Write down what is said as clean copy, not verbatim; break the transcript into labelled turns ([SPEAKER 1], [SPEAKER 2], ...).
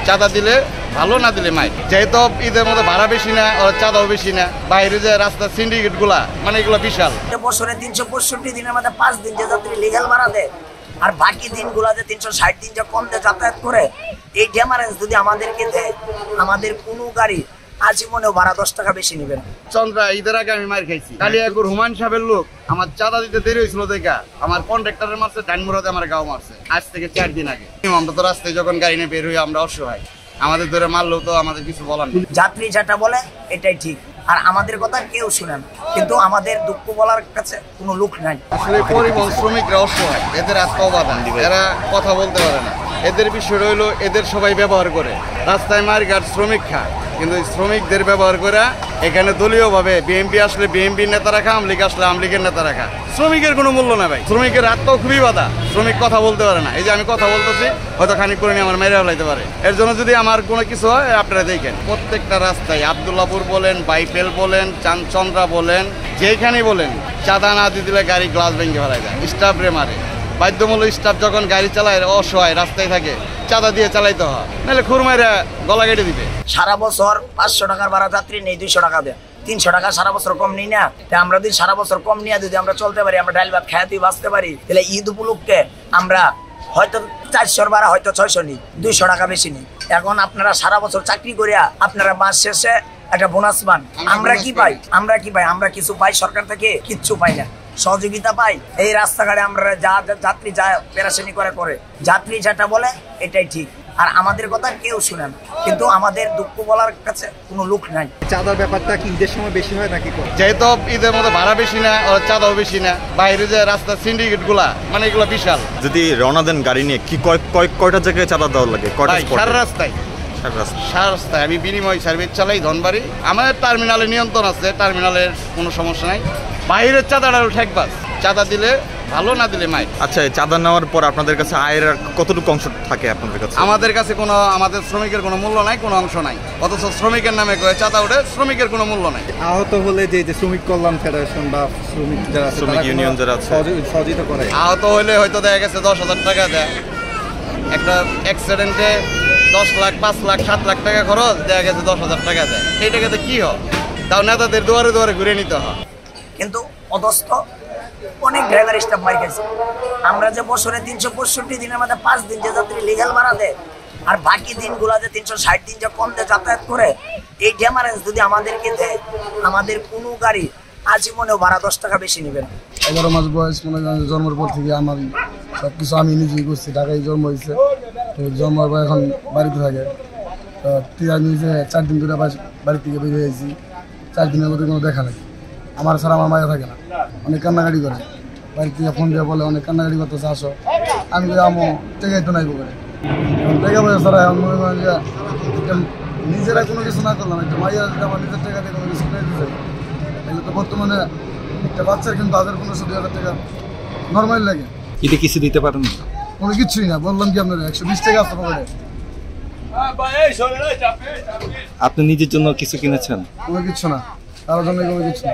[SPEAKER 1] চাঁদা দিলে ভালো, না দিলে মাইর। যেহেতু ঈদের মধ্যে ভাড়া বেশি না, ওর চাঁদাও বেশি না, বাইরে যে রাস্তার সিন্ডিকেট গুলা মানে এগুলো বিশাল।
[SPEAKER 2] বছরে 365 দিনের মধ্যে 5 দিন যে যাত্রী লিগ্যাল ভাড়া দেয়, আর বাকি দিনগুলোতে 360 দিন যে কম দিয়ে যাতায়াত করে, এই ড্যামারেজ যদি আমাদেরকে দেয়, আমাদের কোনো গাড়ি আজীবনেও ভাড়া 10 টাকা বেশি নেবে না।
[SPEAKER 1] চন্দ্রা ঈদের আগে আমি মার খাইছি। কালিয়াকুর হুমায়ুন সাহেবের লোক আমার চাঁদা দিতে দেরি হয়েছিল দেখা আমার কন্ট্রাক্টরের মারছে, ডাইনমুরাতে আমার গাঁও মারছে আজ থেকে 4 দিন আগে। আমরা তো রাস্তায় যখন গাড়ি নিয়ে বের হই আমরা অসহায়, আমাদের ধরে মারলেও তো আমাদের কিছু বলার নেই।
[SPEAKER 2] যাত্রী যেটা বলে এটাই ঠিক, আর আমাদের কথা কেউ শুনে না, কিন্তু আমাদের দুঃখ বলার কাছে কোনো লোক নাই।
[SPEAKER 1] আসলে পরিবহন শ্রমিকরা অসহায়, এদের আজকাও বাধা, এরা কথা বলতে পারে না। এদের বিষয় রইলো এদের সবাই ব্যবহার করে, রাস্তায় মারঘাট শ্রমিক খায়, কিন্তু শ্রমিকদের ব্যবহার করে এখানে দলীয়ভাবে বিএনপি আসলে বিএনপির নেতা রাখা, আওয়ামী লীগ আসলে আওয়ামী লীগের নেতা রাখা। শ্রমিকের কোনো মূল্য না ভাই, শ্রমিকের আত্মাও খুবই বাধা। শ্রমিক কথা বলতে পারে না, এই যে আমি কথা বলতেছি হয়তো খানিক করে নিয়ে আমার মেরে ফেলাইতে পারে। এর জন্য যদি আমার কোনো কিছু হয় আপনারা দেখেন প্রত্যেকটা রাস্তায় আবদুল্লাপুর বলেন, বাইপেল বলেন, চাঁদচন্দ্রা বলেন, যেখানেই বলেন চাঁদা না দিয়ে দিলে গাড়ি গ্লাস ভেঙে ফেলাই যায়, স্টাফ রে মারে। বাধ্যমূলক স্টাফ যখন গাড়ি চালায় অসহায় রাস্তায় থাকে, চাঁদা দিয়ে চালাইতে হয়, নাহলে খুরমাইরা গলা কেটে দিবে।
[SPEAKER 2] সারা বছর 500 টাকার ভাড়া যাত্রী নেই, 200 টাকা দেয়, 300 টাকা সারা বছর কম নেই না। আমরা যদি সারা বছর কম নিয়ে যদি আমরা চলতে পারি, আমরা ডাল ভাত খাইতে বাঁচতে পারি, তাহলে ঈদ উপলক্ষে আমরা হয়তো 400 ভাড়া হয়তো 600 নিই, 200 টাকা বেশি নিই। এখন আপনারা সারা বছর চাকরি করিয়া আপনারা মাস শেষে একটা বোনাস পান, আমরা কি পাই? আমরা কিছু পাই সরকার থেকে? কিচ্ছু পাই না, সহযোগিতা পাই। এই রাস্তাঘাটে আমরা যাত্রী যা পেরাশানি করে, যাত্রী যেটা বলে এটাই ঠিক, আর আমাদের কথা কেউ শুনে না, কিন্তু আমাদের দুঃখ বলার কাছে কোনো লোক নাই।
[SPEAKER 3] চাঁদার ব্যাপারটা কি ঈদের সময় বেশি হয় নাকি?
[SPEAKER 1] যেহেতু ঈদের মধ্যে ভাড়া বেশি না, ওর চাঁদাও বেশি না, বাইরে যে রাস্তার সিন্ডিকেট গুলা মানে এগুলো বিশাল।
[SPEAKER 4] যদি রওনা দেন গাড়ি নিয়ে কি কয়টা জায়গায় চাঁদা দেওয়া লাগে?
[SPEAKER 1] সারা রাস্তায় আমি বিনিময় সার্ভিস চালাই ধনবাড়ি, আমাদের টার্মিনালে নিয়ন্ত্রণ আছে, টার্মিনালের কোনো সমস্যা নাই। বাইরের চাঁদাটাও ঠেকবাস, চাঁদা দিলে ভালো, না দিলে মাইর।
[SPEAKER 4] আচ্ছা, চাঁদা নেওয়ার পর আপনাদের কাছে আয়ের কতটুকু অংশ থাকে আপনাদের কাছে?
[SPEAKER 1] আমাদের কাছে কোনো, আমাদের শ্রমিকের কোনো মূল্য নাই, কোনো অংশ নাই, অথচ শ্রমিকের নামে করে চাঁদা উঠে, শ্রমিকের কোনো মূল্য নাই।
[SPEAKER 3] আহত হলে যে শ্রমিক কল্যাণ ফেডারেশন বা শ্রমিক যারা
[SPEAKER 4] শ্রমিক ইউনিয়ন যারা
[SPEAKER 3] সহযোগিতা করে,
[SPEAKER 1] আহত হলে হয়তো দেখা গেছে 10,000 টাকা দেয়। একটা অ্যাক্সিডেন্টে 10 লাখ, 5 লাখ, 7 লাখ টাকা খরচ, দেখা গেছে 10,000 টাকা দেয়। এই টাকাতে কি হয়? তাও নেতাদের দুয়ারে দুয়ারে ঘুরে নিতে হয়।
[SPEAKER 2] কিন্তু অদস্ত অনেক ড্রাইভার স্টাফ মার গেছে। আমরা যে বছরে 365 দিনের মধ্যে 5 দিন যে যাত্রী লিগ্যাল ভাড়া দেয়, আর বাকি দিনগুলোতে 360 দিন যে কম দিয়ে যাতায়াত করে, এই ড্যামারেজ যদি আমাদেরকে দেয়, আমাদের কোনো গাড়ি আজীবনেও ভাড়া 10 টাকা বেশি নেবে না।
[SPEAKER 5] 11 মাস বয়স, মনে করেন জন্মের পর থেকে আমার সব কিছু আমি নিজেই করছি, ঢাকায় জন্ম হয়েছে, তো জন্মের পর এখন বাড়িতে থাকে। তো আমি 4 দিন ধরে বাড়ি থেকে বেরিয়ে গেছি, 4 দিনের মধ্যে কোনো দেখা নেই। আমার ছাড়া আমার মায়া থাকে না, অনেক কান্নাকাটি করে, বাড়ি থেকে ফোন দিয়ে বলে অনেক কান্নাকাটি করতেছে, আসো। আমি আমো টেকাই তো নাই করে টেকা পয়সা ছাড়া এখন মনে করেন যে নিজেরা কোনো কিছু না করলাম, একটা মাইয়া যদি আমার নিজের টাকা দিয়ে কোনো কিছু কিনে দিতে, তাহলে তো বর্তমানে একটা বাচ্চার কিন্তু 1,500-2,000 টাকা নর্মাল লাগে।
[SPEAKER 3] ঈদে কিছু দিতে পারেন না?
[SPEAKER 5] কোনো কিছুই না, বললাম কি আপনার 120 টাকা আসতে পকেটে।
[SPEAKER 3] আপনি নিজের জন্য কিছু কিনেছেন?
[SPEAKER 5] কোনো কিছু না, তার জন্য কোনো কিছু না।